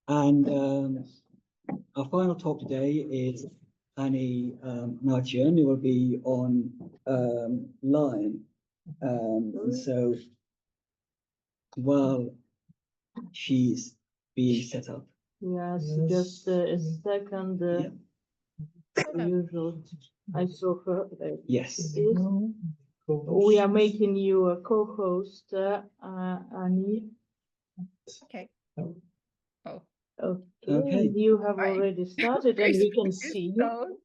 And our final talk today is Annie Honarchian, who will be on line. And so while she's being set up. Yes, just a second. Usual. I saw her. Yes. We are making you a co-host, Annie. Okay. Okay. You have already started, and we can see you. So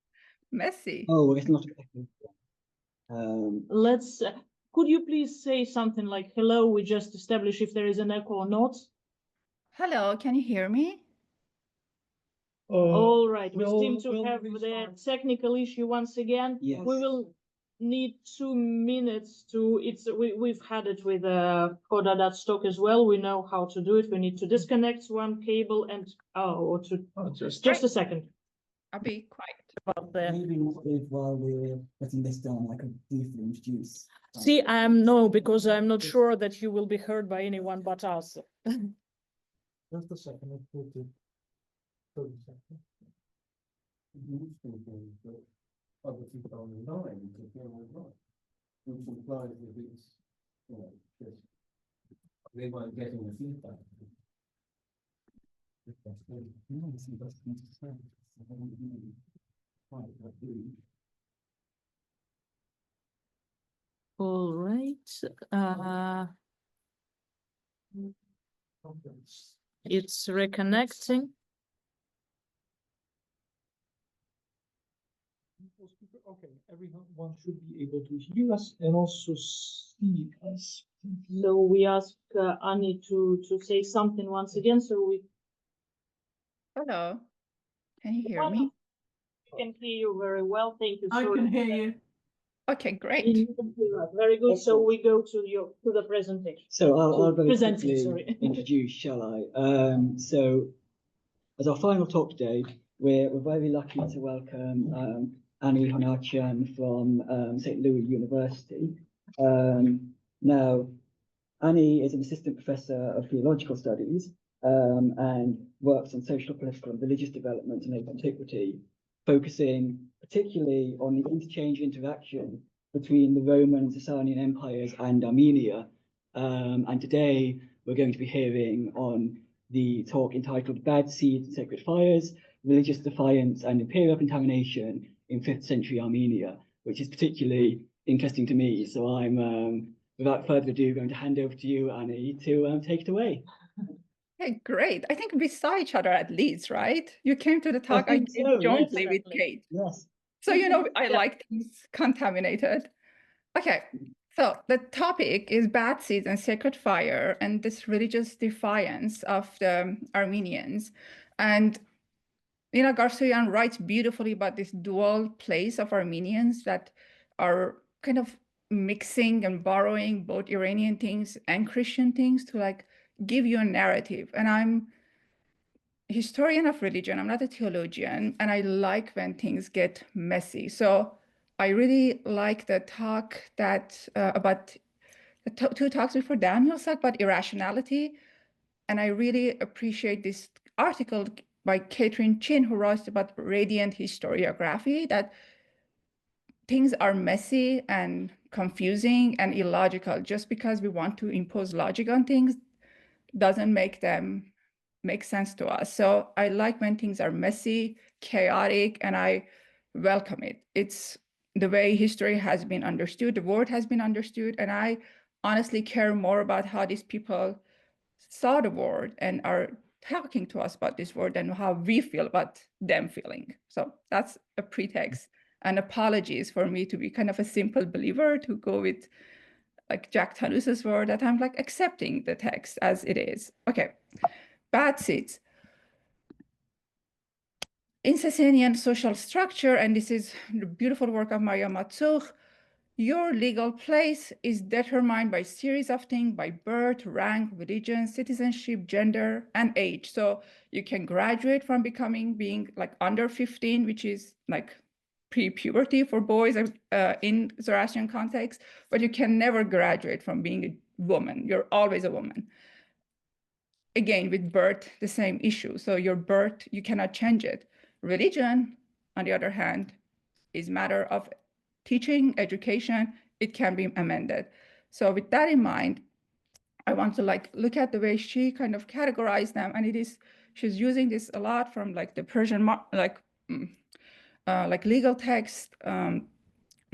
messy. Oh, it's not. Let's. Could you please say something like "Hello"? We just establish if there is an echo or not. Hello, can you hear me? All right. We seem to have the technical issue once again. Yes. We will need 2 minutes to. We've had it with Coda.stock as well. We know how to do it. We need to disconnect one cable and just a second. I'll be quiet. About that. Maybe while we're getting this done, I could briefly introduce. See, no, because I'm not sure that you will be heard by anyone but us. Just a second, let's put it 30 seconds. Other people online, because they're online. Which implies that it's, just they weren't getting the feedback. All right. It's reconnecting. Okay, everyone should be able to hear us and also see us. So we ask Annie to say something once again, so we Hello, can you hear me? can hear you very well. Thank you. I can hear you. Okay, great. Very good. So we go to the presentation. So I'll very Presenting, quickly sorry. introduce, shall I? So as our final talk today, we're very lucky to welcome Annie Honarchian from St. Louis University. Now, Annie is an assistant professor of theological studies and works on social, political, and religious development in late antiquity, focusing particularly on the interchange interaction between the Roman and Sasanian empires and Armenia. And today we're going to be hearing on the talk entitled Bad Seeds and Sacred Fires, Religious Defiance and Imperial Contamination in 5th century Armenia, which is particularly interesting to me. So I'm, without further ado, going to hand over to you, Annie, to take it away. Hey, great. I think we saw each other at least, right? You came to the talk I think did so, jointly yes. with Kate. Yes. So, I like things contaminated. Okay, so the topic is bad seeds and sacred fire and this religious defiance of the Armenians. And, Garsoyan writes beautifully about this dual place of Armenians that are kind of mixing and borrowing both Iranian things and Christian things to give you a narrative. And I'm a historian of religion, I'm not a theologian, and I like when things get messy. So I really like the talk that about the 2 talks before Daniel's talk about irrationality. And I really appreciate this article by Catherine Chin, who writes about radiant historiography, that things are messy and confusing and illogical. Just because we want to impose logic on things doesn't make them make sense to us. So I like when things are messy, chaotic, and I welcome it. It's the way history has been understood, the word has been understood, and I honestly care more about how these people saw the word and are talking to us about this word and how we feel about them feeling. So that's a pretext. And apologies for me to be kind of a simple believer, to go with Jack Talus's word, that I'm accepting the text as it is. Okay, bad seeds. In Sasanian social structure, and this is the beautiful work of Maria Matsouch, your legal place is determined by a series of things, by birth, rank, religion, citizenship, gender, and age. So you can graduate from being under 15, which is pre-puberty for boys in Zoroastrian context, but you can never graduate from being a woman. You're always a woman. again, with birth, the same issue. So your birth, you cannot change it. Religion, on the other hand, is matter of teaching, education, it can be amended. So with that in mind, I want to like look at the way she kind of categorized them, and she's using this a lot from like the Persian like legal text,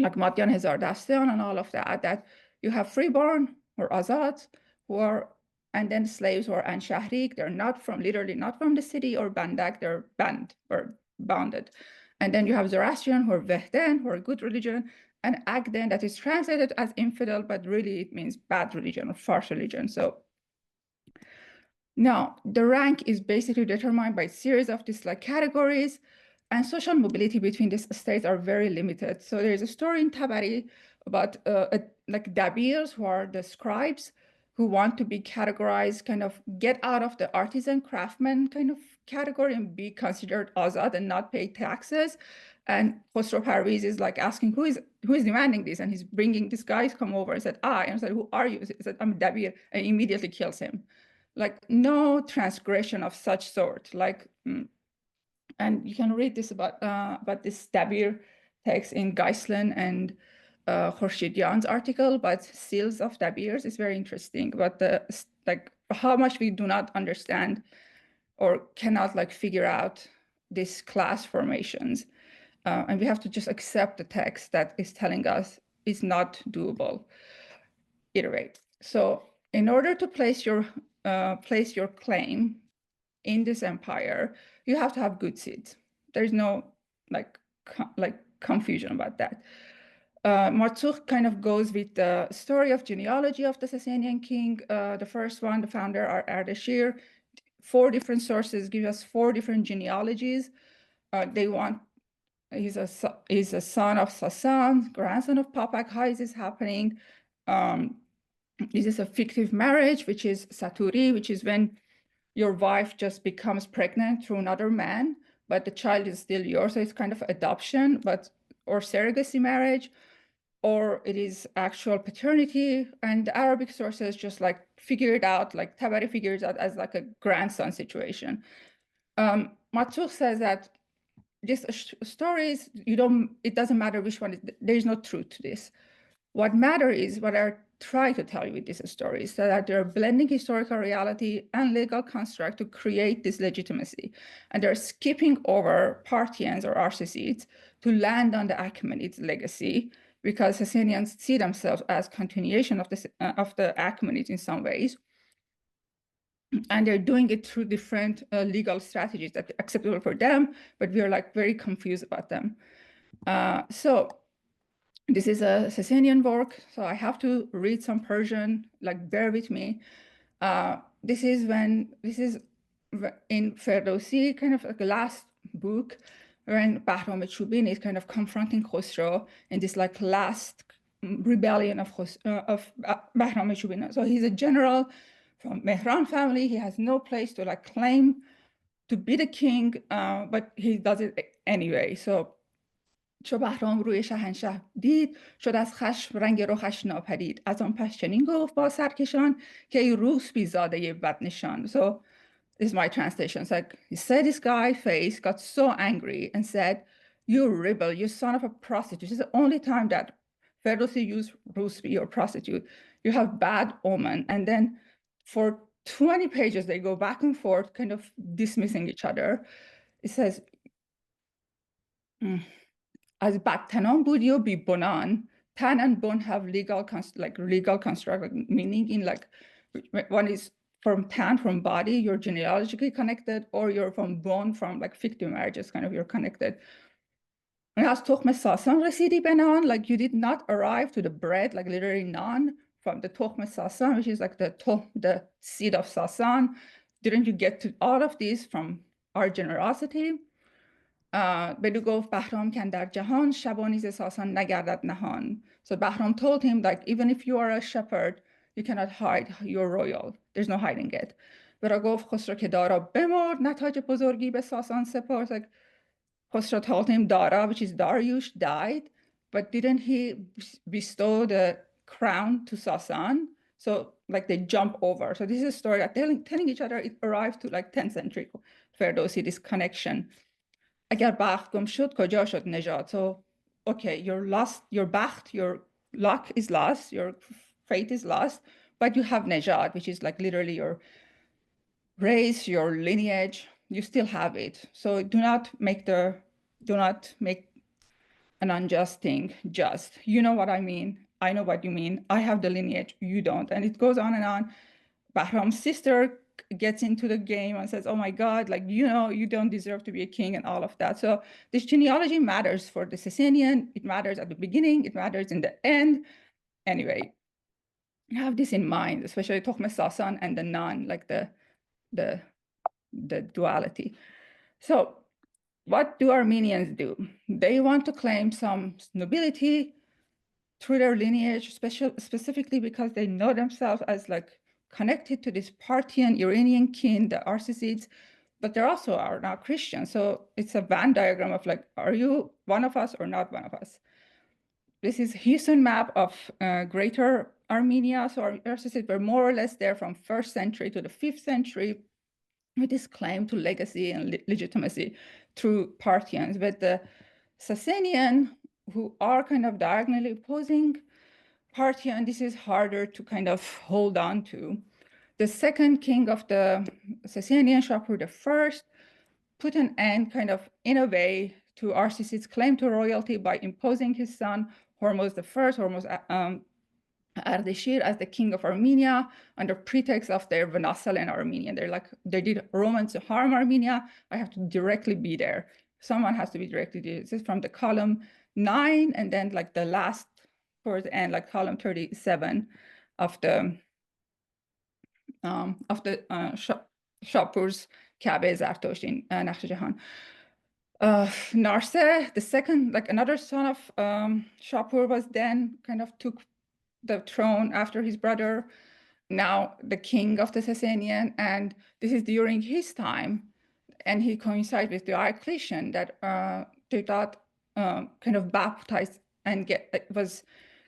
like Madyan Hezardastan and all of that, that you have freeborn or azad who are, and then slaves who are anshahrik, they're not from, literally not from the city, or bandak, they're banned or bounded. And then you have Zoroastrian who are vehden, who are good religion, and agden, that is translated as infidel, but really it means bad religion or false religion. So now the rank is basically determined by a series of these like categories, and social mobility between these states are very limited. So there's a story in Tabari about like dabirs, who are the scribes, who want to be categorized, kind of get out of the artisan craftsman kind of category and be considered azad and not pay taxes. And Khosrow Parviz is like asking, who is demanding this? And he's bringing this guy come over and said, and I said, who are you? He said, I'm dabir, and immediately kills him. Like no transgression of such sort, like, and you can read this about this dabir text in Geislen and Khorshidian's article, but seals of dabirs is very interesting. But like how much we do not understand or cannot like figure out these class formations, and we have to just accept the text that is telling us it's not doable. Iterate. So in order to place your claim in this empire, you have to have good seeds. There's no like confusion about that. Marzouq kind of goes with the story of genealogy of the Sasanian king. The first one, the founder, Ardashir. 4 different sources give us 4 different genealogies. They want, he's a son of Sasan, grandson of Papak. How is this happening? This is a fictive marriage, which is Saturi, which is when your wife just becomes pregnant through another man, but the child is still yours. So it's kind of adoption, or surrogacy marriage, or it is actual paternity. And the Arabic sources just like figure it out, like Tabari figures out as like a grandson situation. Marzouq says that these stories, it doesn't matter which one, there is no truth to this. What matters is what I try to tell you with these stories, that they're blending historical reality and legal construct to create this legitimacy. And they're skipping over Parthians or Arsacids to land on the Achaemenids legacy, because Sasanians see themselves as continuation of the Achaemenids in some ways. And they're doing it through different legal strategies that are acceptable for them, but we are like very confused about them. So this is a Sasanian work, so I have to read some Persian, like bear with me. This is in Ferdowsi, kind of like the last book, when Bahram Chubin is kind of confronting Khosrow in this like last rebellion of Bahram Chubin. So he's a general from Mehran family. He has no place to like claim to be the king, but he does it anyway. So چو بهرام روی شهنشه دید شد از خشم رنگ رخش ناپدید از آن پس چنین گفت با سرکشان که ای روس بی زاده بدنشان. So this is my translation. It's like he said, this guy face got so angry and said, you rebel, you son of a prostitute. This is the only time that Ferdowsi used Rusbi or prostitute. You have bad omen. And then for 20 pages they go back and forth, kind of dismissing each other. It says as بدتنان بودی و بی بنان. Tan and bone have legal construct, meaning in like one is from tan, from body, you're genealogically connected, or you're from bone, from like fictive marriages, kind of you're connected. And as تخم ساسان رسیدی به نان, like you did not arrive to the bread, like literally naan, from the تخم ساسان, which is like the seed of Sasan. Didn't you get to all of this from our generosity? بدو گفت بهرام که در جهان شبانی ز ساسان نگردد نهان. So Bahram told him, like, even if you are a shepherd, you cannot hide, you're royal. There's no hiding it. برا گفت خسرو که دارا بمرد نتاج بزرگی به ساسان سپرد. Like, Khosrow told him Dara, which is Dariush, died, but didn't he bestow the crown to Sasan? So like they jump over. So this is a story that telling each other it arrived to like 10th century Ferdowsi, this connection. اگر بخت گم شد کجا شد نژاد. So okay, your bacht, your luck is lost, your fate is lost, but you have nejad, which is like literally your race, your lineage, you still have it. So do not make an unjust thing just. You know what I mean. I know what you mean. I have the lineage, you don't. And it goes on and on. Bahram's sister gets into the game and says, oh my God, like, you know, you don't deserve to be a king and all of that. So this genealogy matters for the Sasanian. It matters at the beginning. It matters in the end. Anyway, have this in mind, especially Tokhme Sasan and the non, like the duality. So what do Armenians do? They want to claim some nobility through their lineage, specifically because they know themselves as like connected to this Parthian Iranian kin, the Arsacids, but they also are now Christian. So it's a Venn diagram of like, are you one of us or not one of us? This is Houston map of Greater Armenia. So our Arsacids were more or less there from 1st century to the 5th century with this claim to legacy and legitimacy through Parthians. But the Sasanian, who are kind of diagonally opposing Parthian, this is harder to kind of hold on to. The second king of the Sasanian, Shapur I, put an end kind of in a way to Arsacid's claim to royalty by imposing his son Hormuz I, Hormuz Ardeshir, as the king of Armenia under pretext of their vassal in Armenia. They're like, they did Romans to harm Armenia. I have to directly be there. Someone has to be directly there. This is from the column 9, and then like the last towards the end, like column 37 of the Shapur's Kabe Zartosht in Nakhsh Jahan. Narse, the second, like another son of Shapur, was then kind of took the throne after his brother, now the king of the Sasanian, and this is during his time, and he coincides with Diocletian that they got kind of baptized and was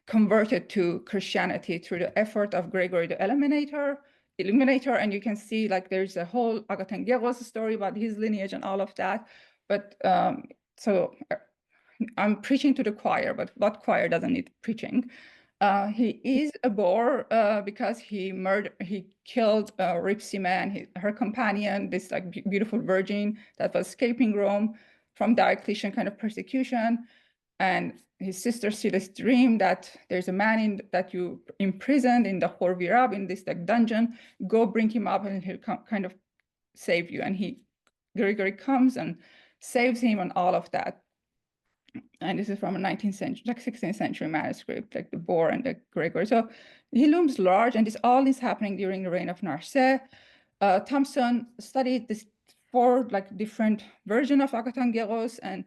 converted to Christianity through the effort of Gregory the Illuminator, and you can see like there's a whole Agatan Geros story about his lineage and all of that. But so I'm preaching to the choir, but what choir doesn't need preaching? He is a bore because he killed Ripsime and her companion, this like beautiful virgin that was escaping Rome from Diocletian kind of persecution. And his sister sees this dream that there's a man that you imprisoned in the Horvirab, in this like dungeon. Go bring him up and he'll kind of save you. And Gregory comes and saves him and all of that. And this is from a 19th century, like 16th century manuscript, like the Boar and the Gregory. So he looms large, and all is happening during the reign of Narse. Thompson studied this 4 like different versions of Agatan Geros and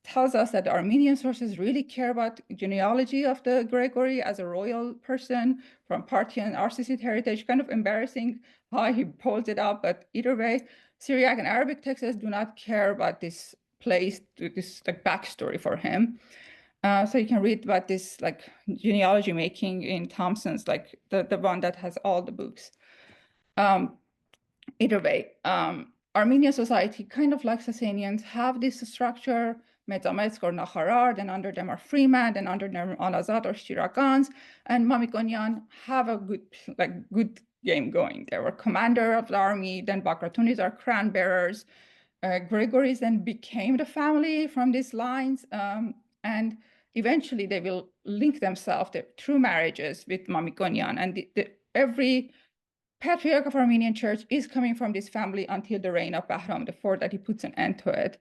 tells us that the Armenian sources really care about genealogy of the Gregory as a royal person from Parthian Arsacid heritage. Kind of embarrassing how he pulls it up, but either way, Syriac and Arabic texts do not care about this place, this like backstory for him. So you can read about this like genealogy making in Thompson's, like the one that has all the books. Either way, Armenian society, kind of like Sasanians, have this structure, Metzametsk or Nakharar, then under them are freemen, then under them Alazad or Shirakans, and Mamikonian have a good game going. They were commander of the army, then Bakratunis are crown bearers. Gregory's then became the family from these lines, and eventually they will link themselves through marriages with Mamikonian, and every patriarch of Armenian church is coming from this family until the reign of Bahram IV, that he puts an end to it.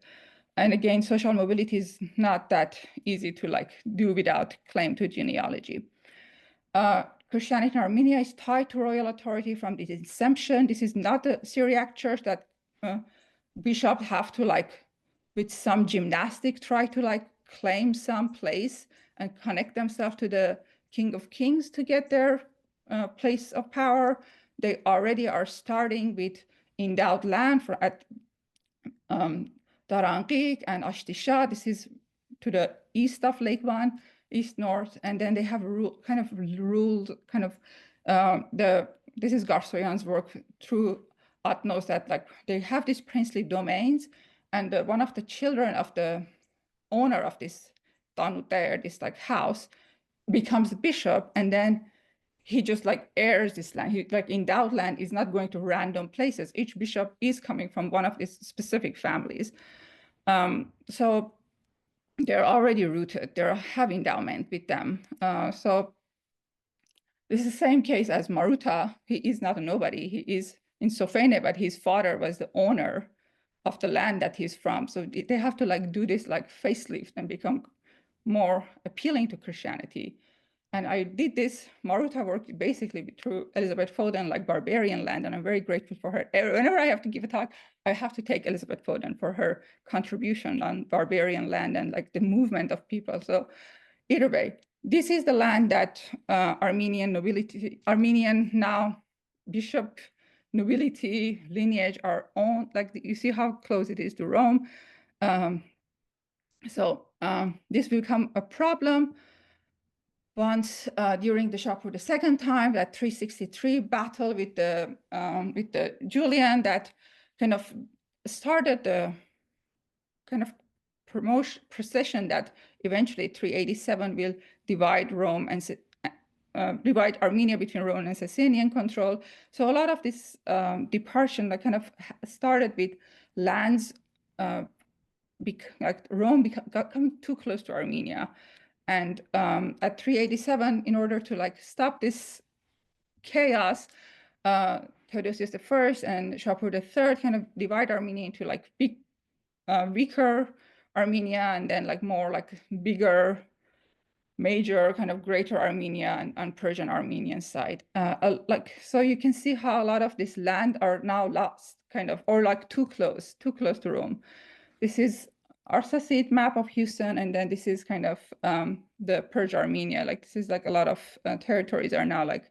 And again, social mobility is not that easy to like do without claim to genealogy. Christianity in Armenia is tied to royal authority from its inception. This is not a Syriac church that bishops have to like, with some gymnastic, try to like claim some place and connect themselves to the King of Kings to get their place of power. They already are starting with endowed land at Daranqik and Ashtisha. This is to the east of Lake Van, east-north, and then they have ruled This is Garsoyan's work through Atnos, that like they have these princely domains, and one of the children of the owner of this tanut there, this like house, becomes a bishop, and then he just like heirs this land. He like endowed land is not going to random places. Each bishop is coming from one of these specific families. So they're already rooted. They have endowment with them. So this is the same case as Maruta. He is not a nobody. He is in Sofene, but his father was the owner of the land that he's from. So they have to like do this like facelift and become more appealing to Christianity. And I did this Maruta work basically through Elizabeth Foden, like Barbarian Land, and I'm very grateful for her. Whenever I have to give a talk, I have to take Elizabeth Foden for her contribution on Barbarian Land and like the movement of people. So either way, this is the land that Armenian nobility, Armenian now bishop nobility lineage are owned. Like you see how close it is to Rome. This will become a problem once during the Shapur II time, that 363 battle with the Julian, that kind of started the kind of procession that eventually 387 will divide Rome and divide Armenia between Roman and Sasanian control. So a lot of this departure that kind of started with lands, like Rome coming too close to Armenia. And at 387, in order to like stop this chaos, Theodosius I and Shapur III kind of divide Armenia into like big, weaker Armenia, and then like more like bigger, major kind of greater Armenia and Persian Armenian side. So you can see how a lot of this land are now lost, kind of, or like too close to Rome. This is Arsacid map of Houston, and then this is kind of the Persia Armenia. Like this is like a lot of territories are now like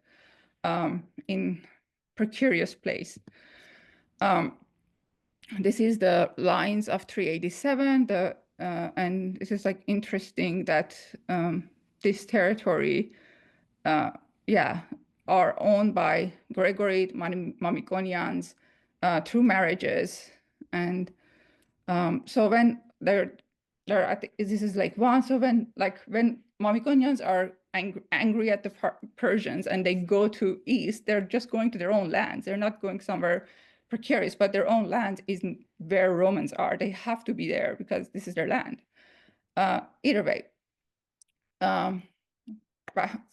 in precarious place. This is the lines of 387. And this is like interesting that this territory, are owned by Gregory Mamikonians through marriages, and so when they're at this is like one. So when Mamikonians are angry at the Persians and they go to east, they're just going to their own lands. They're not going somewhere precarious, but their own land isn't where Romans are. They have to be there because this is their land. Either way.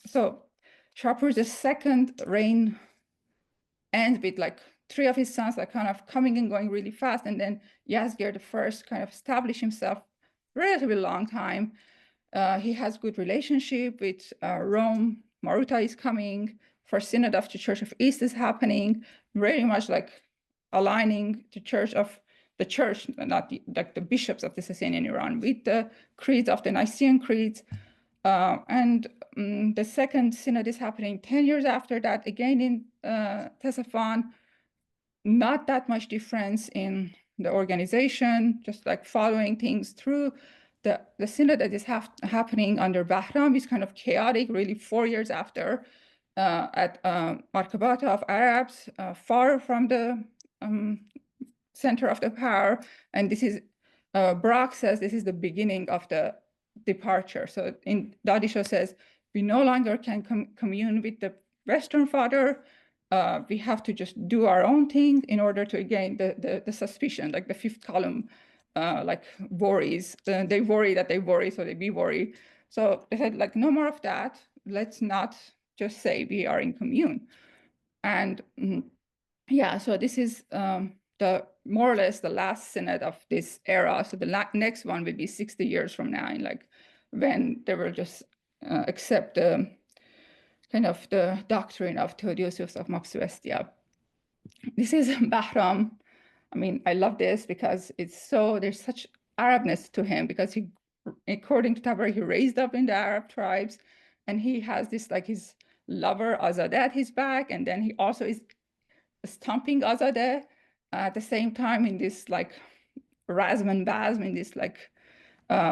So Shapur's second reign ends with like 3 of his sons are kind of coming and going really fast, and then Yazgir I kind of established himself relatively long time. He has good relationship with Rome. Maruta is coming. First Synod of the Church of East is happening, very much like aligning the church, not like the bishops of the Sasanian Iran, with the creeds of the Nicene creeds. And the second synod is happening 10 years after that, again in Ctesiphon. Not that much difference in the organization, just like following things through. The synod that is happening under Bahram is kind of chaotic, really 4 years after, at Markabata of Arabs, far from the center of the power. And this is, Brock says this is the beginning of the departure. So Dadisho says, we no longer can commune with the Western Father. We have to just do our own thing in order to gain the suspicion, like the fifth column, like worries. They worry that they worry, so we worry. So they said, like, no more of that. Let's not just say we are in commune. And so this is the more or less the last synod of this era. So the next one will be 60 years from now, and like when they will just accept the kind of the doctrine of Theodosius of Mopsuestia. This is Bahram. I mean, I love this because there's such Arabness to him, because he, according to Tabari, he raised up in the Arab tribes, and he has this, like, his lover Azadeh at his back, and then he also is stomping Azadeh at the same time in this like Razman Bazm, in this like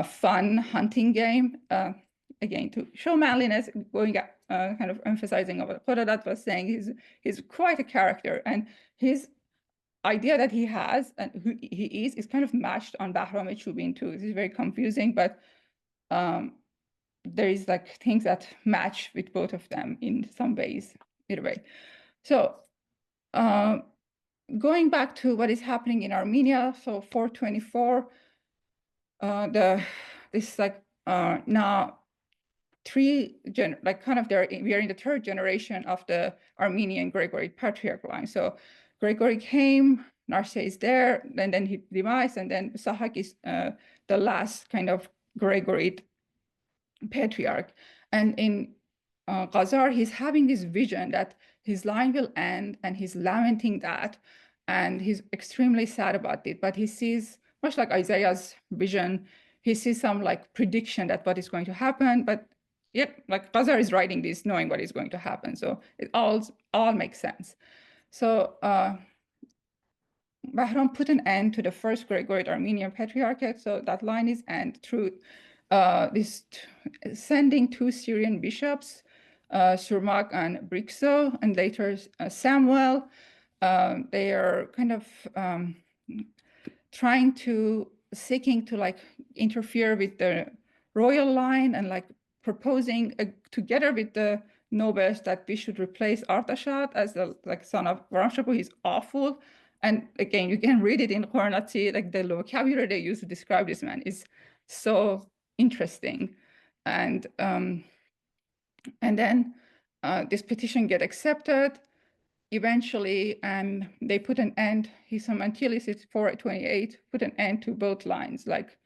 fun hunting game. again, to show manliness, going kind of emphasizing what Khordadad was saying, he's quite a character, and his idea that he has and who he is kind of matched on Bahram Chubin too. This is very confusing, but there is like things that match with both of them in some ways, either way. So going back to what is happening in Armenia, so 424, this like now we are in the third generation of the Armenian Gregory Patriarch line. So Gregory came, Narse is there, and then he demised, and then Sahak is the last kind of Gregory Patriarch. And in Khazar, he's having this vision that his line will end, and he's lamenting that, and he's extremely sad about it. But he sees, much like Isaiah's vision, he sees some like prediction that what is going to happen. But yeah, like Khazar is writing this knowing what is going to happen. So it all makes sense. So Bahram put an end to the first Gregory Armenian Patriarchate. So that line is end through sending 2 Syrian bishops, Surmak and Brixo, and later Samuel. They are kind of seeking to like interfere with the royal line and like proposing together with the nobles that we should replace Artashat as the like son of Varamshapu. He's awful. And again, you can read it in Khornati, like the vocabulary they use to describe this man is so interesting. And then this petition get accepted eventually, and they put an end, Antilis is 428, put an end to both lines. Like,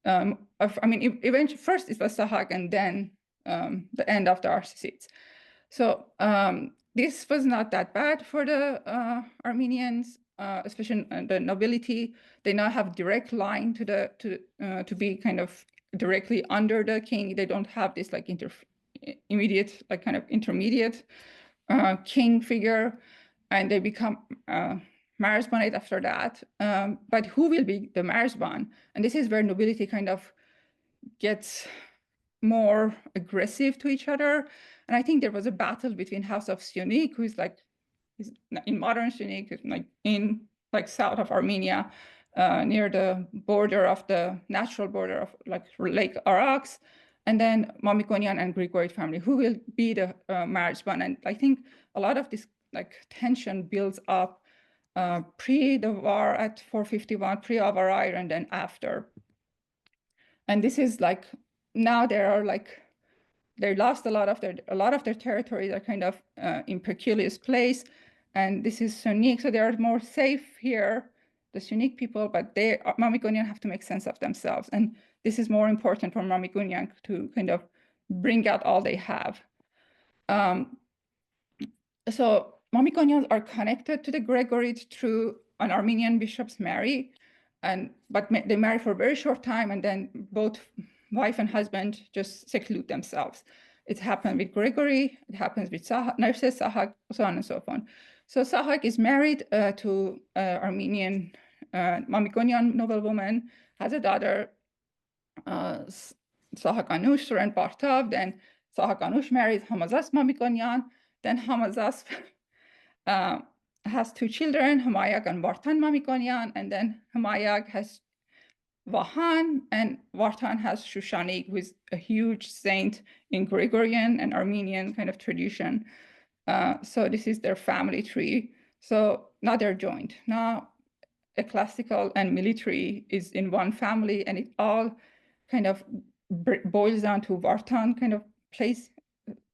eventually, first it was Sahak, and then the end of the Arsacids. So this was not that bad for the Armenians, especially the nobility. They now have direct line to be kind of directly under the king. They don't have this like immediate, like kind of intermediate king figure, and they become Marzbanate after that. But who will be the Marzban? And this is where nobility kind of gets more aggressive to each other. And I think there was a battle between House of Sionik, who is like in modern Sionik, like in like south of Armenia, near the border of the natural border of like Lake Arax, and then Mamikonian and Grigorite family, who will be the Marzban. And I think a lot of this like tension builds up pre the war at 451, pre-Avarai, and then after. And this is like, now they lost a lot of their territories are kind of in precarious place. And this is Sunni, so they are more safe here, the Sunni people, but Mamikonian have to make sense of themselves. And this is more important for Mamikonian to kind of bring out all they have. So Mamikonians are connected to the Gregorites through an Armenian bishop's marry, but they marry for a very short time, and then both wife and husband just seclude themselves. It happened with Gregory, it happens with Narses, Sahak, so on and so forth. So Sahak is married to Armenian Mamikonian noblewoman, has a daughter, Sahak Anush and Bartav. Then Sahak Anush marries Hamazas Mamikonian. Then Hamazas has 2 children, Hamayag and Vartan Mamikonian. And then Hamayag has Vahan, and Vartan has Shushanik, who is a huge saint in Gregorian and Armenian kind of tradition. So this is their family tree. So now they're joined. Now ecclesiastical and military is in one family, and it all kind of boils down to Vartan kind of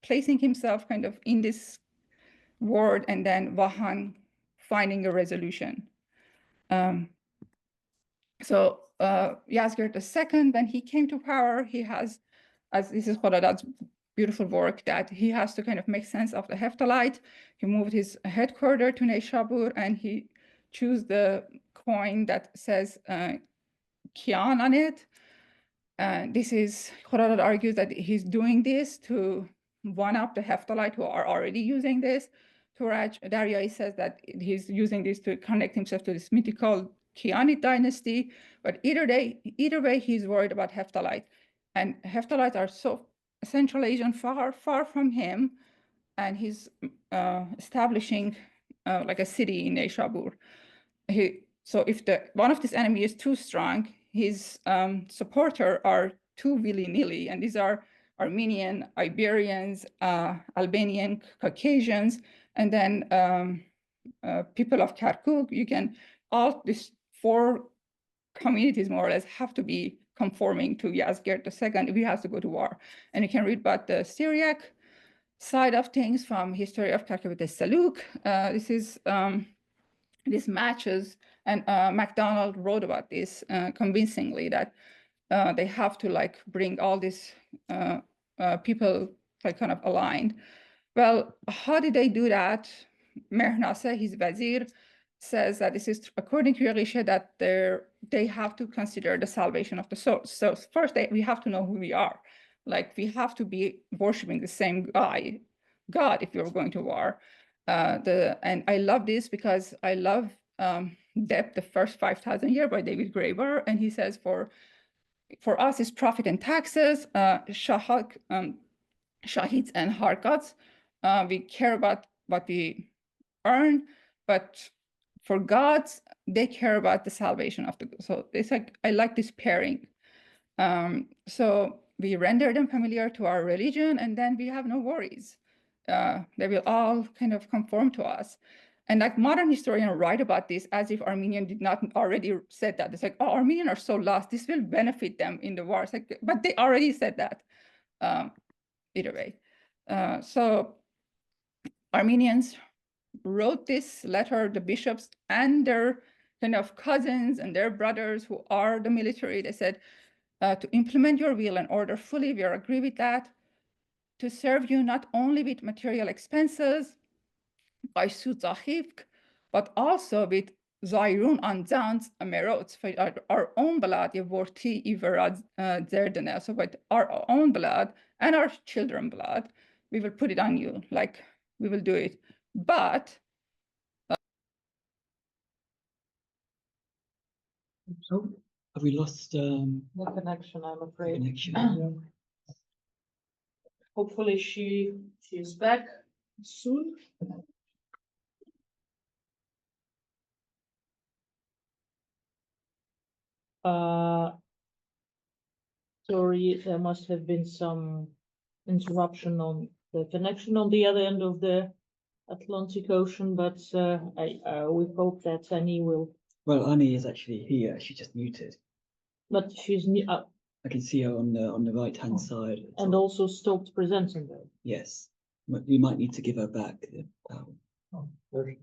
placing himself kind of in this ward, and then Vahan finding a resolution. So Yazgir II, when he came to power, he has, as this is Khordadad's beautiful work, that he has to kind of make sense of the Heptalite. He moved his headquarters to Neyshabur, and he chose the coin that says Kian on it. This is, Khordadad argues that he's doing this to one-up the Heptalite who are already using this. Turaj Daryai says that he's using this to connect himself to this mythical Kianid dynasty, but either way, he's worried about Heptalite. And Heftalites are so Central Asian, far from him, and he's establishing like a city in Neyshabur. So if one of this enemy is too strong, his supporter are too willy-nilly, and these are Armenian, Iberians, Albanian, Caucasians, and then people of Kirkuk. You can, all these 4 communities more or less have to be conforming to Yazgerd II if he has to go to war. And you can read about the Syriac side of things from History of Kirkuk Seluk. This matches, and MacDonald wrote about this convincingly, that they have to like bring all these people like kind of aligned. Well, how did they do that? Mehrnase, his wazir, says that this is according to Yarisha, that they have to consider the salvation of the souls. So first, we have to know who we are. Like, we have to be worshiping the same God if you're going to war. And I love this because I love Depth, the first 5,000 years by David Graeber, and he says for us is profit and taxes, shahids and harkats. We care about what we earn, but for gods, they care about the salvation of the. So it's like, I like this pairing. So we render them familiar to our religion, and then we have no worries. They will all kind of conform to us. And like modern historians write about this as if Armenian did not already said that. It's like, oh, Armenians are so lost. This will benefit them in the war. It's like, but they already said that. Either way. So Armenians wrote this letter, the bishops and their kind of cousins and their brothers who are the military. They said, to implement your will and order fully, we agree with that. To serve you not only with material expenses, by Sutzachivk, but also with Zairun Anzans Amerots, for our own blood, Yevorti Iverad Zerdene. So with our own blood and our children's blood, we will put it on you, like we will do it. But So have we lost The connection, I'm afraid. connection? Hopefully she is back soon. Sorry, there must have been some interruption on the connection on the other end of the Atlantic Ocean, but we hope that Annie will. Well, Annie is actually here. She's just muted. But she's I can see her on the right-hand side. and also stopped presenting though. Yes, but we might need to give her back the power. Oh, there's-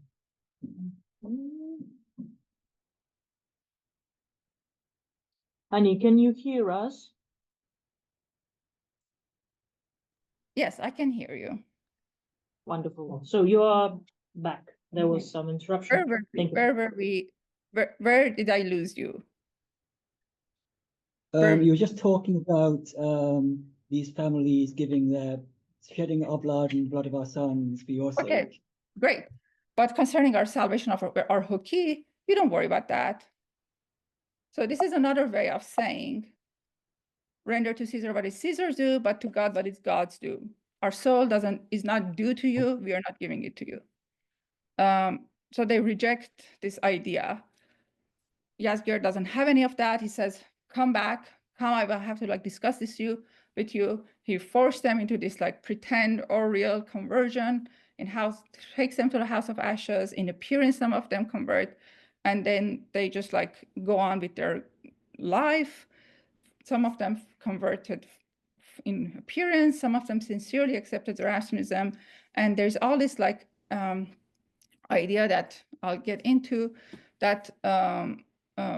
Annie, can you hear us? yes, I can hear you. Wonderful. So you are back. There was some interruption. Thank you. Where were we? Where did I lose you? You were just talking about these families giving their shedding our blood and blood of our sons for your Okay, sake. great. But concerning our salvation of our Hoki, you don't worry about that. So this is another way of saying, render to Caesar what is Caesar's due, but to God what is God's due. Our soul is not due to you. We are not giving it to you. So they reject this idea. Yazgir doesn't have any of that. He says, come back, come, I will have to like discuss this with you. He forced them into this like pretend or real conversion in house, takes them to the house of ashes. In appearance, some of them convert, and then they just like go on with their life. Some of them converted in appearance, some of them sincerely accepted Zoroastrianism. And there's all this like idea that I'll get into, that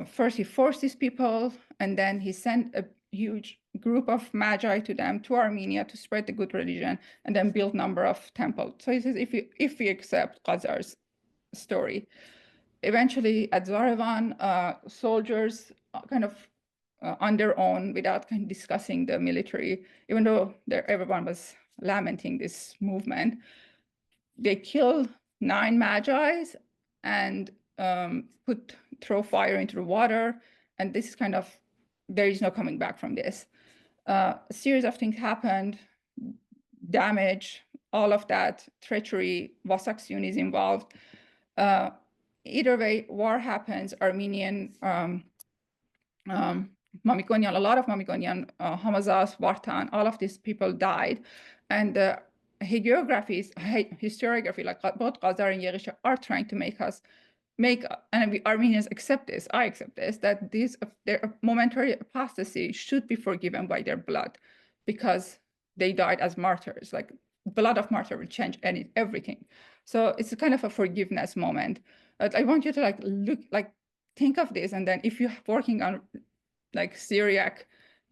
first he forced these people, and then he sent a huge group of magi to them, to Armenia, to spread the good religion, and then build number of temples. So he says, if we accept Khazar's story, eventually at Zarevan, soldiers kind of on their own, without kind of discussing the military, even though everyone was lamenting this movement, they killed 9 magi's and throw fire into the water. And this is kind of, there is no coming back from this. A series of things happened. damage, all of that, treachery, Vasaksiyun is involved. Either way, war happens, Armenian, Mamikonian, a lot of Mamikonian, Hamazas, Vartan, all of these people died. And historiography, like both Khazar and Yerisha are trying to and we Armenians accept this, I accept this, that their momentary apostasy should be forgiven by their blood because they died as martyrs. Like blood of martyr will change everything. So it's a kind of a forgiveness moment. But I want you to think of this, and then if you're working on like Syriac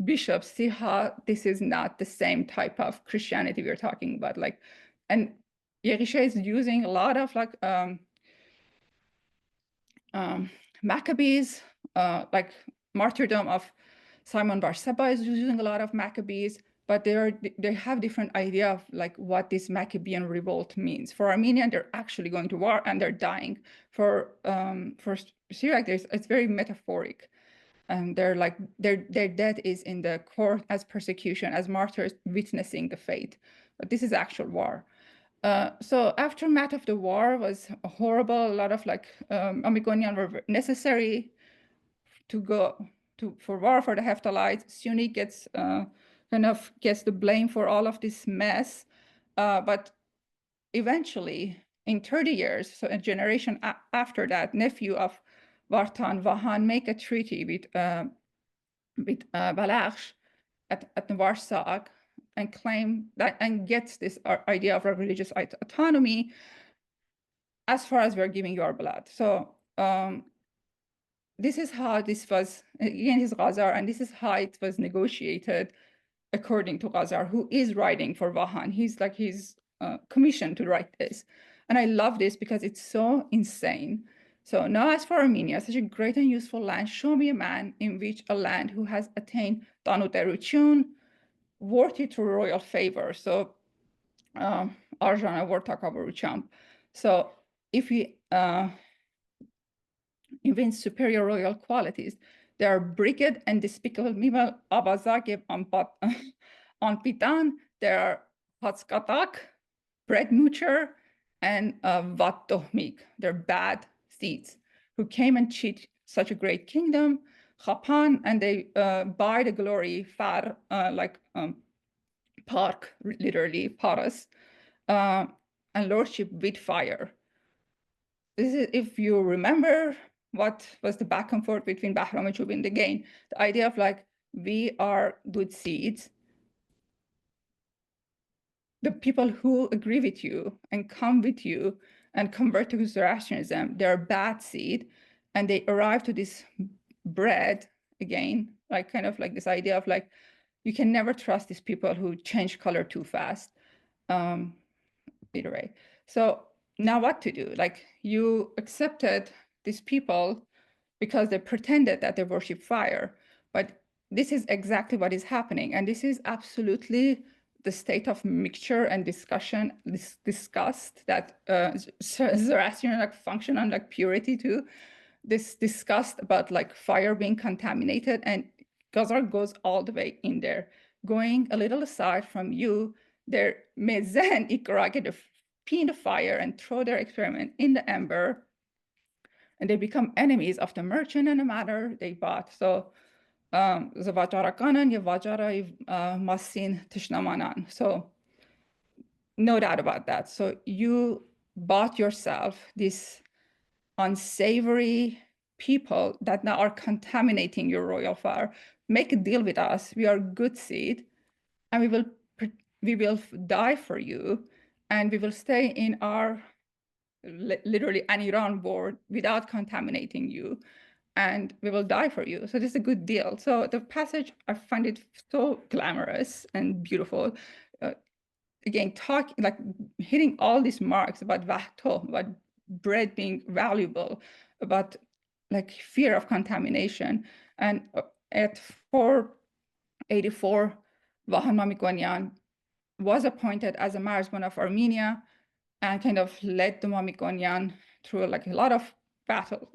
bishops, see how this is not the same type of Christianity we're talking about. And Yerisha is using a lot of Maccabees, like martyrdom of Simon Bar Saba is using a lot of Maccabees, but they have different idea of like what this Maccabean revolt means. For Armenian, they're actually going to war and they're dying. For Syriac, it's very metaphoric. And their death is in the court as persecution, as martyrs witnessing the fate. But this is actual war. So aftermath of the war was horrible. A lot of Mamikonian were necessary to go for war for the Hephthalites. Sunni gets the blame for all of this mess. But eventually, in 30 years, so a generation after that, nephew of Vartan, Vahan, make a treaty with Balakh at Warsaw and claim that and gets this idea of religious autonomy as far as we're giving your blood. So this is how this was, again, his Khazar, and this is how it was negotiated according to Khazar, who is writing for Vahan. He's commissioned to write this. And I love this because it's so insane. So now as for Armenia, such a great and useful land, show me a man in which a land who has attained Danuteruchun, worthy to royal favor. So Arjana Vortakabarucham. So if we invent superior royal qualities, they are brigid and despicable. Mima Abazagev on Pitan, there are Hatskatak, bread moocher, and Vattohmik. They're bad seeds who came and cheat such a great kingdom, Khapan, and they buy the glory, far, park, literally, Paras, and lordship with fire. This is, if you remember what was the back and forth between Bahram and Chubin, again, the idea of we are good seeds. The people who agree with you and come with you and convert to Zoroastrianism, they're bad seed, and they arrive to this bread again, this idea of you can never trust these people who change color too fast. Either way. So now what to do? You accepted these people because they pretended that they worship fire, but this is exactly what is happening. And this is absolutely the state of mixture and discussion, disgust that Zoroastrian function on purity too. This disgust about fire being contaminated, and Khazar goes all the way in there. Going a little aside from you, their mezen ikra get pin the fire and throw their experiment in the ember, and they become enemies of the merchant and the matter they bought. So Zavajara Masin Tishnamanan. So no doubt about that. So you bought yourself this unsavory people that now are contaminating your royal fire. Make a deal with us. We are good seed, and we will die for you, and we will stay in our literally an Iran board without contaminating you, and we will die for you. So this is a good deal. So the passage, I find it so glamorous and beautiful. Again, hitting all these marks about vahto, about bread being valuable, about fear of contamination. And at 484, Vahan Mamikonian was appointed as a marsman of Armenia and led the Mamikonian through a lot of battle,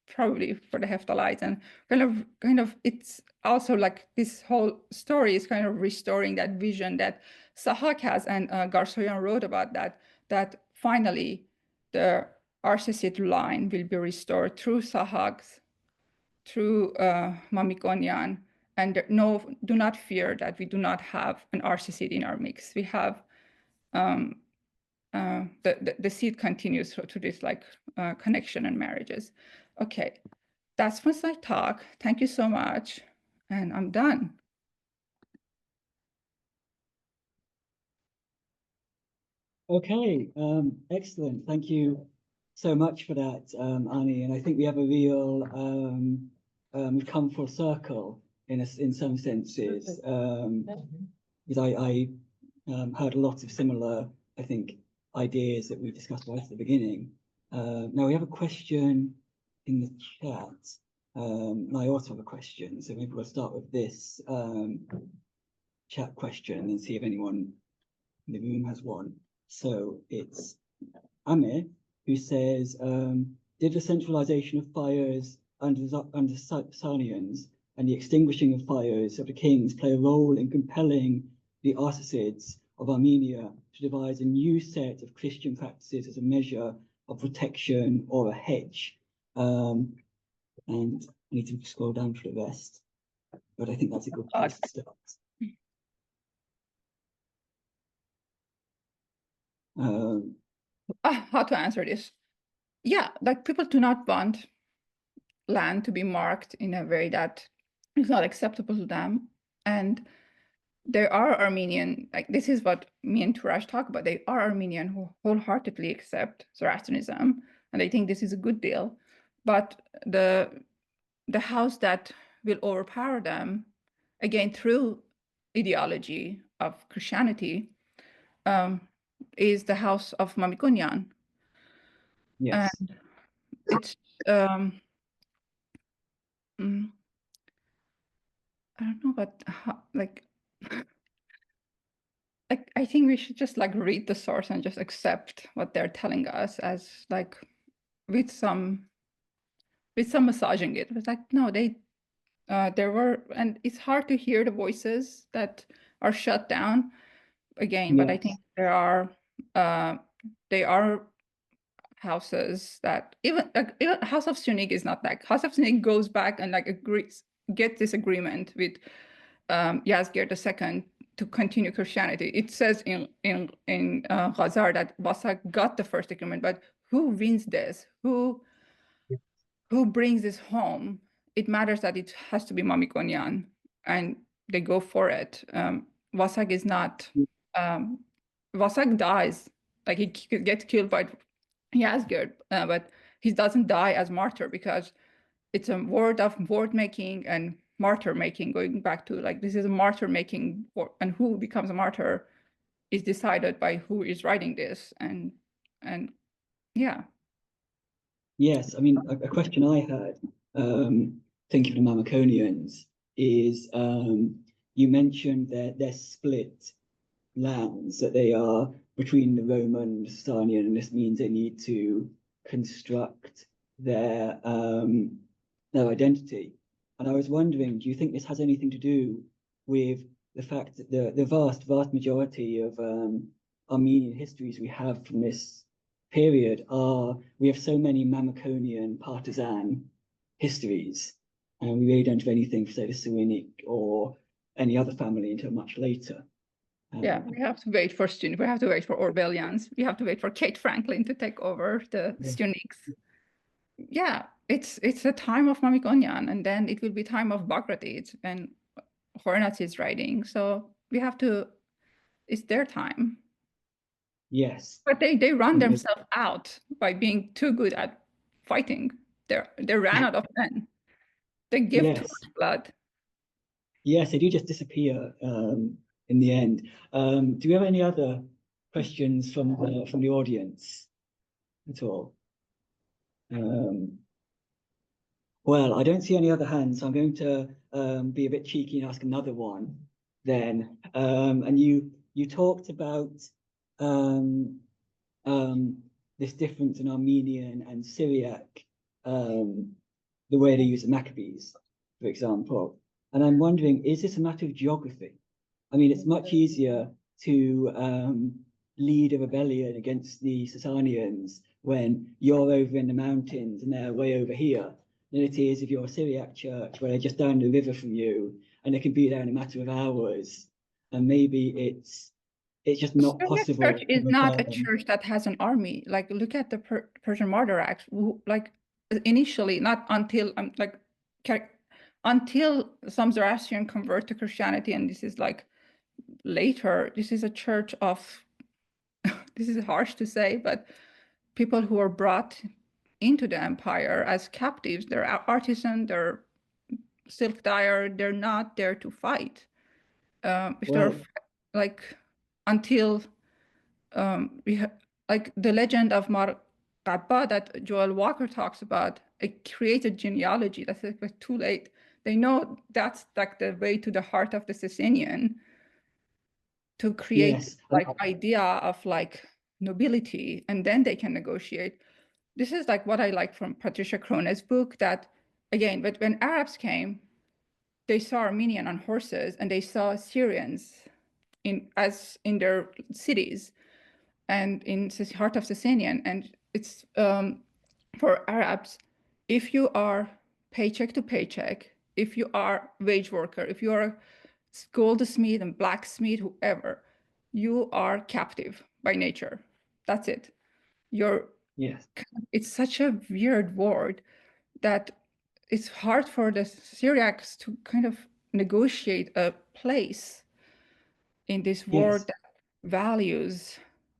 probably for the Hephthalites, and kind of it's also like this whole story is kind of restoring that vision that Sahak has, and Garsoyan wrote about that finally the Arsacid line will be restored through Sahaks, through Mamikonian, and do not fear that we do not have an Arsacid in our mix. We have the seed continues to this like connection and marriages. Okay, that's my talk. Thank you so much, and I'm done. Okay, excellent. Thank you so much for that, Annie. And I think we have a real, we've come full circle in some senses. Because I heard a lot of similar, I think, ideas that we discussed right at the beginning. Now we have a question in the chat. And I also have a question, so maybe we'll start with this chat question and see if anyone in the room has one. So it's Amir who says, did the centralization of fires under Sasanians and the extinguishing of fires of the kings play a role in compelling the Arsacids of Armenia to devise a new set of Christian practices as a measure of protection or a hedge? And I need to scroll down for the rest, but I think that's a good place to start. How to answer this? Yeah, like people do not want land to be marked in a way that is not acceptable to them. And there are Armenian, like this is what me and Touraj talk about, they are Armenian who wholeheartedly accept Zoroastrianism, and they think this is a good deal. But the house that will overpower them, again, through ideology of Christianity, is the house of Mamikonian. Yes. And it's, I don't know, but like I think we should just like read the source and just accept what they're telling us as like with some massaging it. It's like, no, there were, and it's hard to hear the voices that are shut down again, but I think there are houses that even House of Sunik is not like House of Sunik goes back and like get this agreement with Yazgir II to continue Christianity. It says in Ghazar that Vasak got the first agreement, but who wins this? Who brings this home? It matters that it has to be Mamikonian, and they go for it. Vasak is not. Vasak dies, like he gets killed by Yazgir, but he doesn't die as martyr because it's a word of word making and martyr making, going back to like this is a martyr making, and who becomes a martyr is decided by who is writing this, and yeah. Yes, I mean a question I had thinking of the Mamikonians is you mentioned their split lands, that they are between the Roman and the Sasanian, and this means they need to construct their identity. And I was wondering, do you think this has anything to do with the fact that the vast majority of Armenian histories we have from this period we have so many Mamikonian partisan histories, and we really don't have anything for, say, the Cyrenaic or any other family until much later. Yeah, we have to wait for Stunic. We have to wait for Orbelians. We have to wait for Kate Franklin to take over the Stunics. Yeah, it's a time of Mamikonian, and then it will be time of Bagratids and Hornats is writing. So we have to. It's their time. Yes, but they run themselves out by being too good at fighting. They ran out of men. They give too much blood. Yes, they do just disappear in the end. Do we have any other questions from the audience at all? Well, I don't see any other hands, so I'm going to be a bit cheeky and ask another one then. And you talked about this difference in Armenian and Syriac the way they use the Maccabees, for example. And I'm wondering, is this a matter of geography? I mean, it's much easier to lead a rebellion against the Sasanians when you're over in the mountains and they're way over here than it is if you're a Syriac church where they're just down the river from you and they can be there in a matter of hours. And maybe it's just not Syriac possible. church is not a church that has an army. Like, look at the Persian Martyr Acts. Like, initially, not until until some Zoroastrian convert to Christianity, and this is like later. This is a church of. This is harsh to say, but people who are brought into the empire as captives. They're artisan. They're silk dyer. They're not there to fight. If they're Well, like until. We have like the legend of Mar Qabba that Joel Walker talks about. It creates a genealogy that's like too late. They know that's like the way to the heart of the Sasanian to create yes. like idea of like nobility, and then they can negotiate. This is like what I like from Patricia Crone's book, that again, but when Arabs came, they saw Armenian on horses and they saw Syrians in their cities and in the heart of Sasanian. And it's for Arabs, if you are paycheck to paycheck, if you are wage worker, if you are a goldsmith and blacksmith, whoever, you are captive by nature. That's it. Yes. It's such a weird word that it's hard for the Syriacs to kind of negotiate a place in this world Yes. that values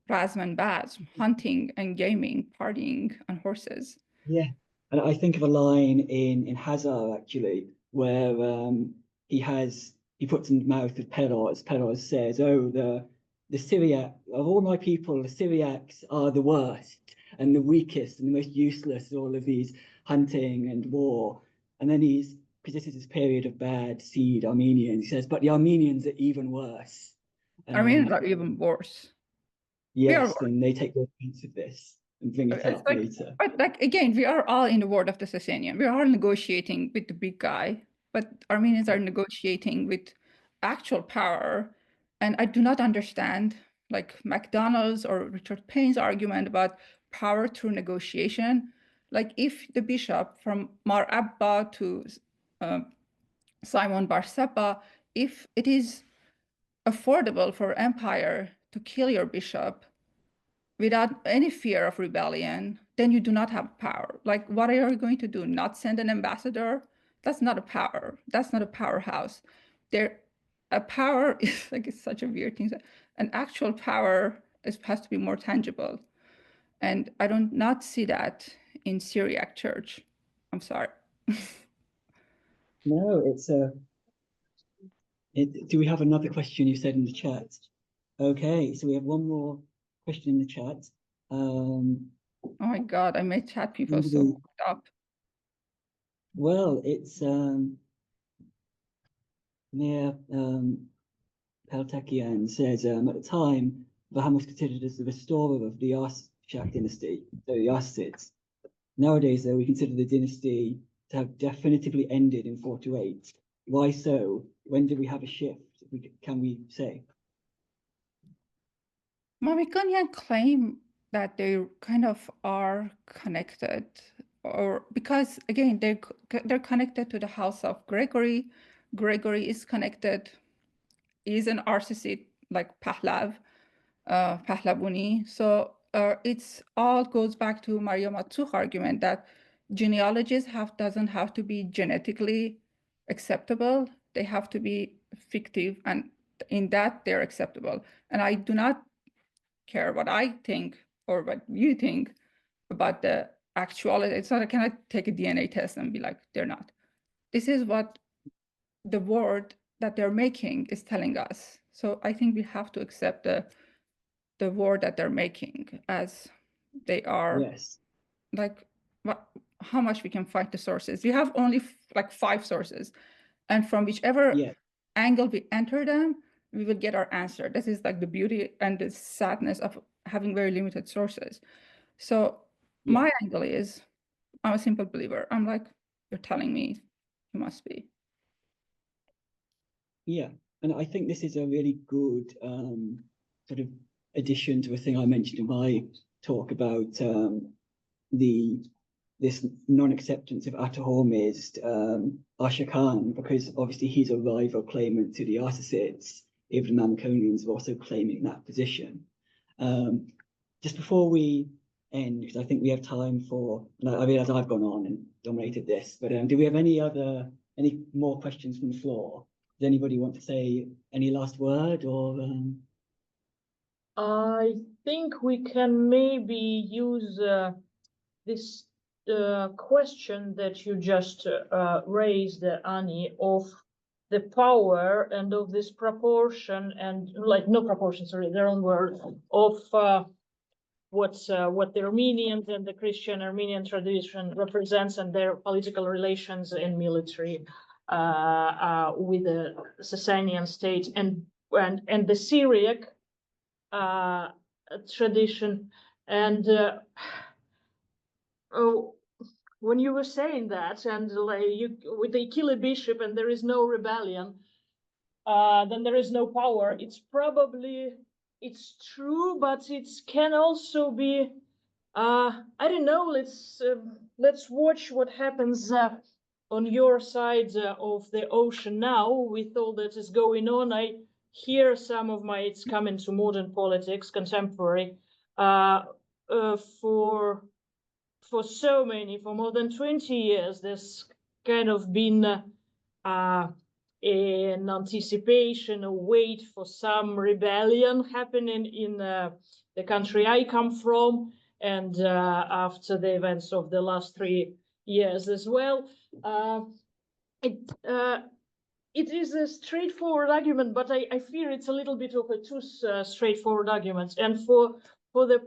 Razm and Bazm, hunting and gaming, partying on horses. Yeah. And I think of a line in Hazar actually, where he puts in the mouth of Peroz. Peroz says, "Oh, the Syriac of all my people, the Syriacs are the worst and the weakest and the most useless of all of these hunting and war." And then because this is his period of bad seed Armenians, he says, "But the Armenians are even worse." Armenians And are even worse. We are yes, worse. and they take the offense of this and bring it It's up like, later. but like again, we are all in the world of the Sasanian. We are all negotiating with the big guy, but Armenians are negotiating with actual power. And I do not understand like McDonald's or Richard Payne's argument about power through negotiation. Like if the bishop from Mar Abba to Simon Bar Seppa, if it is affordable for empire to kill your bishop without any fear of rebellion, then you do not have power. Like, what are you going to do? Not send an ambassador? That's not a power. That's not a powerhouse. A power is like, it's such a weird thing. An actual power has to be more tangible. And I don't not see that in Syriac church. I'm sorry. No, do we have another question you said in the chat? Okay, so we have one more question in the chat. Oh my God, I made chat people so Maybe- worked up. Well, it's near Peltakian says at the time, Baham was considered as the restorer of the Arshak dynasty, so the Arsacids. Nowadays, though, we consider the dynasty to have definitively ended in 428. Why so? When did we have a shift? Can we say? Mamikonian claim that they kind of are connected, or because again they're connected to the house of Gregory. Gregory is connected, is an Arsacid like Pahlav, Pahlavuni. So it's all goes back to Maria Matsuch argument that genealogies doesn't have to be genetically acceptable. They have to be fictive, and in that they're acceptable. And I do not care what I think or what you think about the actuality. It's not, I cannot take a DNA test and be like, they're not. This is what the word that they're making is telling us. So I think we have to accept the word that they're making as they are. Yes. Like how much we can find the sources. We have only like 5 sources. And from whichever angle we enter them, we will get our answer. This is like the beauty and the sadness of having very limited sources. So my angle is, I'm a simple believer. I'm like, you're telling me he must be. Yeah, and I think this is a really good sort of addition to a thing I mentioned in my talk about this non-acceptance of Atahome's Asha Khan, because obviously he's a rival claimant to the Arsacids. Even the Mamikonians are also claiming that position. Just before we end, because I think we have time for, I realize I've gone on and dominated this, but do we have any more questions from the floor? Does anybody want to say any last word or? I think we can maybe use this question that you just raised, Annie, of the power and of this proportion and like no proportion, sorry, their own word of what the Armenians and the Christian Armenian tradition represents and their political relations and military with the Sasanian state and the Syriac tradition. And when you were saying that, and like they kill a bishop and there is no rebellion, then there is no power. It's true, but it can also be. I don't know. Let's watch what happens on your side of the ocean now with all that is going on. I hear some of my it's coming to modern politics, contemporary, for more than 20 years, there's kind of been an anticipation, a wait for some rebellion happening in the country I come from, and after the events of the last 3 years as well. It is a straightforward argument, but I fear it's a little bit of a too straightforward argument. And for the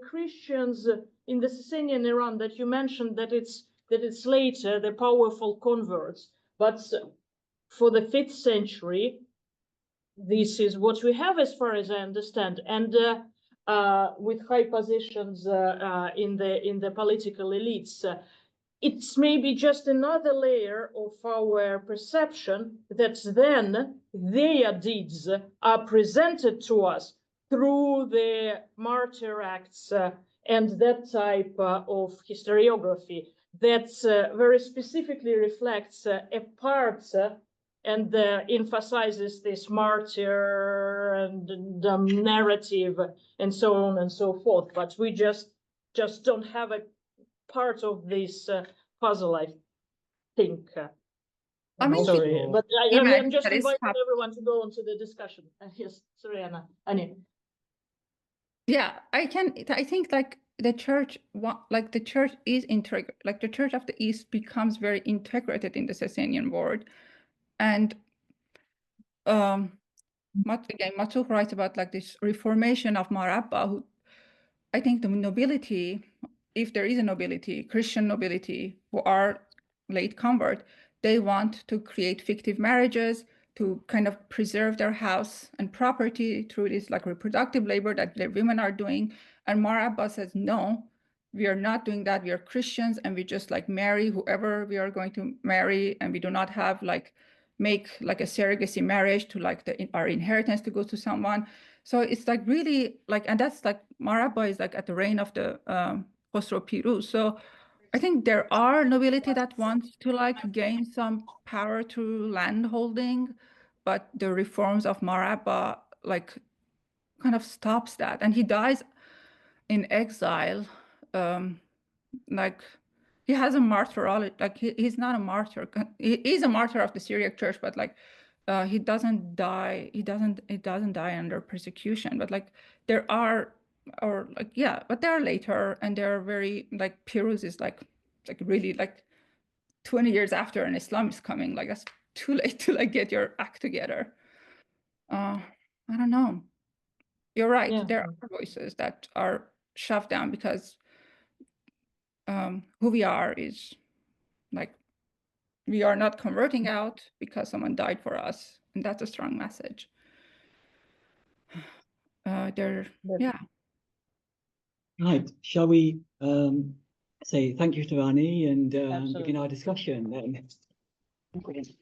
Christians in the Sasanian Iran that you mentioned, that it's later the powerful converts, but for the 5th century, this is what we have as far as I understand, and with high positions in the political elites. It's maybe just another layer of our perception that then their deeds are presented to us through the martyr acts and that type of historiography that very specifically reflects a part and emphasizes this martyr and narrative and so on and so forth. But we just don't have a part of this puzzle, I think. I mean, sorry, but I'm just inviting everyone to go into the discussion. Yes, sorry, Annie. Yeah, I think like the church, like the church is integrated, like the Church of the East becomes very integrated in the Sasanian world. And again, Matuk writes about like this reformation of Marabba, who I think the nobility, if there is a nobility, Christian nobility, who are late convert, they want to create fictive marriages to kind of preserve their house and property through this like reproductive labor that the women are doing. And Marabba says, no, we are not doing that. We are Christians and we just like marry whoever we are going to marry. And we do not have like make like a surrogacy marriage to like our inheritance to go to someone. So it's like really like, and that's like Marabba is like at the reign of the Khosrow Piruz. So I think there are nobility that wants to like gain some power through land holding, but the reforms of Marabba like kind of stops that. And he dies in exile. Like he has a martyrology, like he's not a martyr. He's a martyr of the Syriac church, but like he doesn't die. He doesn't die under persecution. But like there are, or like yeah, but they're later, and they're very like Piruz is like really like 20 years after an Islam is coming. Like that's too late to like get your act together. I don't know. You're right. Yeah. There are voices that are shoved down because who we are is like we are not converting out because someone died for us, and that's a strong message. Yeah. Right. Shall we say thank you to Annie and begin Absolutely. our discussion then.